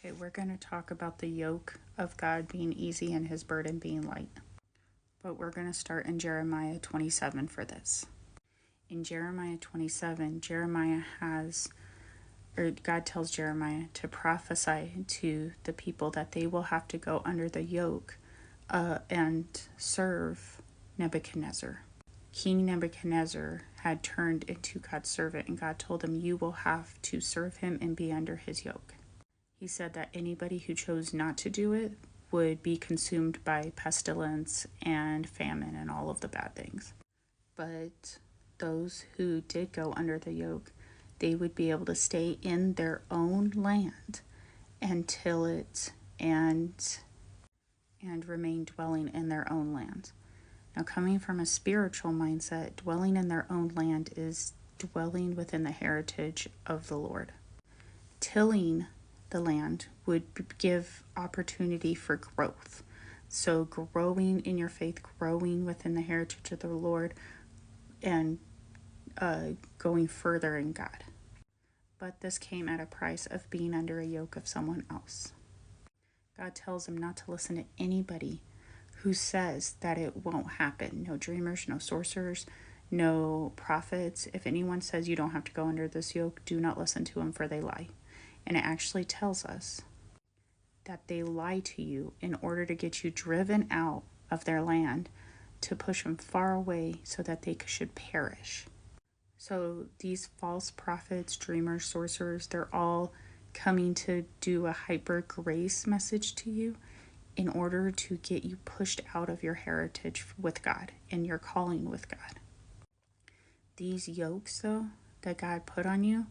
Okay, we're going to talk about the yoke of God being easy and his burden being light. But we're going to start in Jeremiah 27 for this. In Jeremiah 27, God tells Jeremiah to prophesy to the people that they will have to go under the yoke and serve Nebuchadnezzar. King Nebuchadnezzar had turned into God's servant, and God told him, you will have to serve him and be under his yoke. He said that anybody who chose not to do it would be consumed by pestilence and famine and all of the bad things. But those who did go under the yoke, they would be able to stay in their own land and till it and remain dwelling in their own land. Now, coming from a spiritual mindset, dwelling in their own land is dwelling within the heritage of the Lord. Tilling the land would give opportunity for growth. So growing in your faith, growing within the heritage of the Lord, and going further in God. But this came at a price of being under a yoke of someone else. God tells him not to listen to anybody who says that it won't happen. No dreamers, no sorcerers, no prophets. If anyone says you don't have to go under this yoke, do not listen to them, for they lie. And it actually tells us that they lie to you in order to get you driven out of their land, to push them far away so that they should perish. So these false prophets, dreamers, sorcerers, they're all coming to do a hyper grace message to you in order to get you pushed out of your heritage with God and your calling with God. These yokes, though, that God put on you,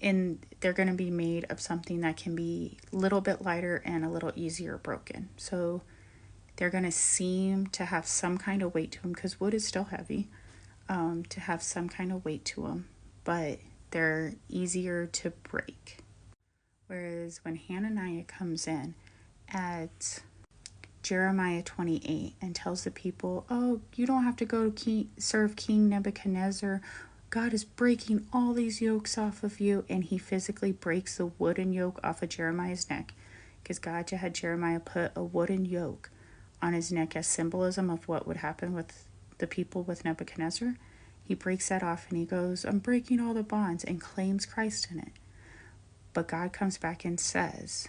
and they're going to be made of something that can be a little bit lighter and a little easier broken. So they're going to seem to have some kind of weight to them, because wood is still heavy, to have some kind of weight to them, but they're easier to break. Whereas when Hananiah comes in at Jeremiah 28 and tells the people, oh, you don't have to go to serve King Nebuchadnezzar. God is breaking all these yokes off of you. And he physically breaks the wooden yoke off of Jeremiah's neck, because God had Jeremiah put a wooden yoke on his neck as symbolism of what would happen with the people with Nebuchadnezzar. He breaks that off and he goes, I'm breaking all the bonds, and claims Christ in it. But God comes back and says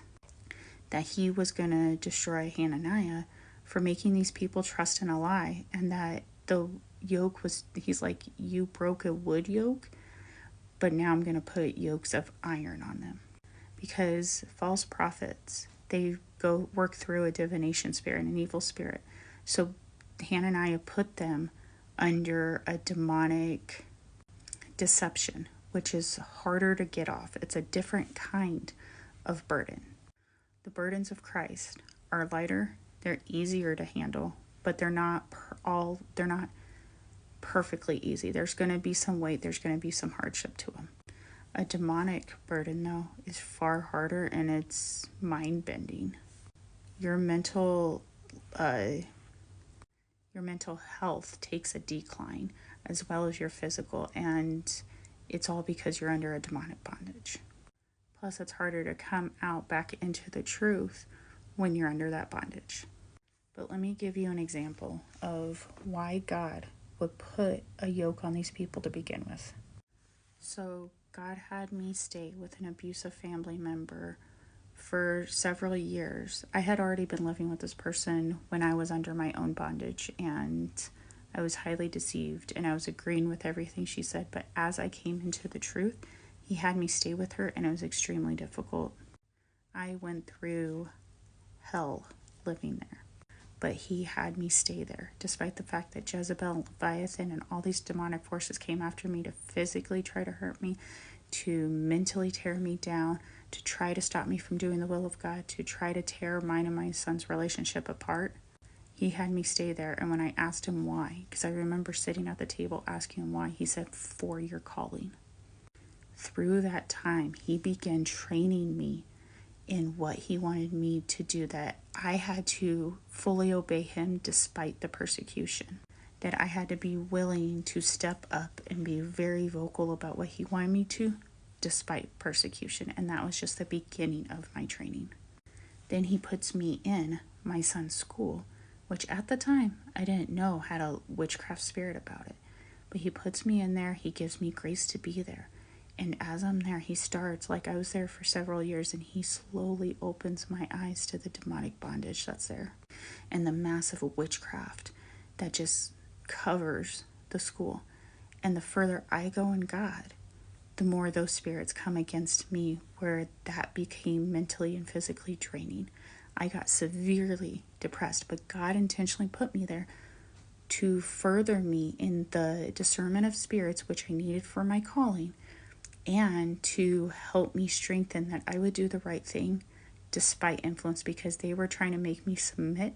that he was going to destroy Hananiah for making these people trust in a lie, and that the yoke was, he's like, you broke a wood yoke, but now I'm going to put yokes of iron on them. Because false prophets, they go work through a divination spirit and an evil spirit. So Hananiah put them under a demonic deception, which is harder to get off. It's a different kind of burden. The burdens of Christ are lighter, they're easier to handle, but they're not perfectly easy. There's going to be some weight, there's going to be some hardship to them. A demonic burden, though, is far harder, and it's mind-bending. Your mental health takes a decline, as well as your physical, and it's all because you're under a demonic bondage. Plus, it's harder to come out back into the truth when you're under that bondage. But let me give you an example of why God would put a yoke on these people to begin with. So God had me stay with an abusive family member for several years. I had already been living with this person when I was under my own bondage, and I was highly deceived, and I was agreeing with everything she said. But as I came into the truth, he had me stay with her, and it was extremely difficult. I went through hell living there, but he had me stay there, despite the fact that Jezebel, Leviathan, and all these demonic forces came after me to physically try to hurt me, to mentally tear me down, to try to stop me from doing the will of God, to try to tear mine and my son's relationship apart. He had me stay there, and when I asked him why, because I remember sitting at the table asking him why, he said, for your calling. Through that time, he began training me in what he wanted me to do, that I had to fully obey him despite the persecution, that I had to be willing to step up and be very vocal about what he wanted me to, despite persecution. And that was just the beginning of my training. Then he puts me in my son's school, which at the time I didn't know had a witchcraft spirit about it. But he puts me in there. He gives me grace to be there. And as I'm there, he starts, like I was there for several years, and he slowly opens my eyes to the demonic bondage that's there and the massive witchcraft that just covers the school. And the further I go in God, the more those spirits come against me, where that became mentally and physically draining. I got severely depressed, but God intentionally put me there to further me in the discernment of spirits, which I needed for my calling, and to help me strengthen that I would do the right thing despite influence, because they were trying to make me submit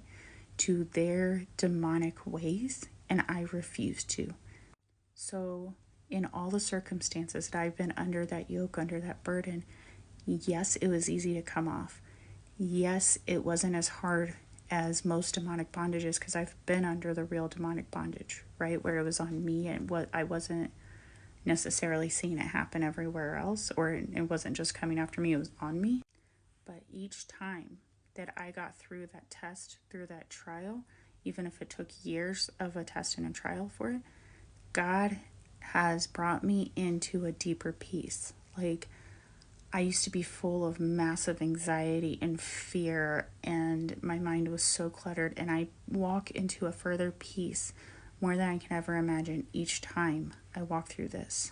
to their demonic ways, and I refused to. So in all the circumstances that I've been under that yoke, under that burden, yes, it was easy to come off. Yes, it wasn't as hard as most demonic bondages, because I've been under the real demonic bondage, right? Where it was on me, and what I wasn't necessarily seeing it happen everywhere else, or it wasn't just coming after me, it was on me. But each time that I got through that test, through that trial, even if it took years of a test and a trial for it, God has brought me into a deeper peace. Like, I used to be full of massive anxiety and fear, and my mind was so cluttered, and I walk into a further peace more than I can ever imagine each time I walk through this.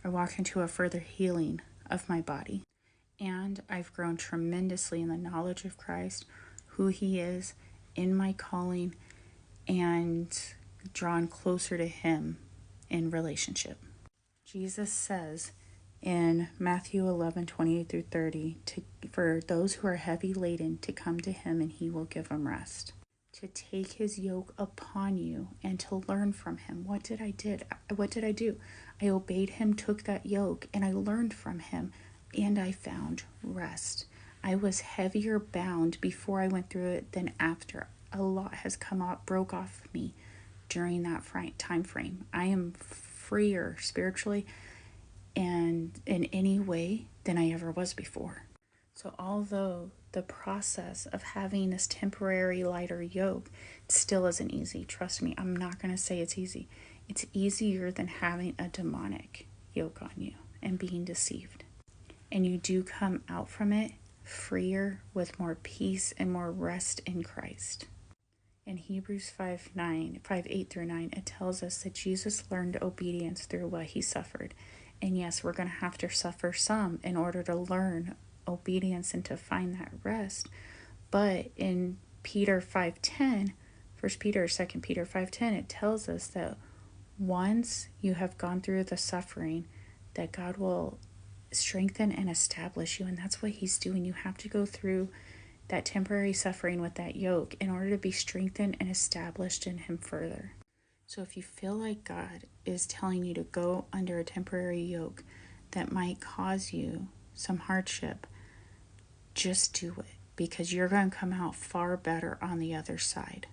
I walk into a further healing of my body, and I've grown tremendously in the knowledge of Christ, who he is, in my calling, and drawn closer to him in relationship. Jesus says in Matthew 11:28-30, for those who are heavy laden to come to him, and he will give them rest. To take his yoke upon you and to learn from him. What did I do? I obeyed him, took that yoke, and I learned from him, and I found rest. I was heavier bound before I went through it than after. A lot has come up, broke off me during that time frame. I am freer spiritually and in any way than I ever was before. So although the process of having this temporary lighter yoke still isn't easy, trust me, I'm not going to say it's easy. It's easier than having a demonic yoke on you and being deceived. And you do come out from it freer, with more peace and more rest in Christ. In Hebrews 5:8-9, it tells us that Jesus learned obedience through what he suffered. And yes, we're going to have to suffer some in order to learn obedience and to find that rest. But in Peter 5:10, 1 Peter or 2 Peter 5:10, it tells us that once you have gone through the suffering, that God will strengthen and establish you. And that's what he's doing. You have to go through that temporary suffering with that yoke in order to be strengthened and established in him further. So if you feel like God is telling you to go under a temporary yoke that might cause you some hardship, just do it, because you're going to come out far better on the other side.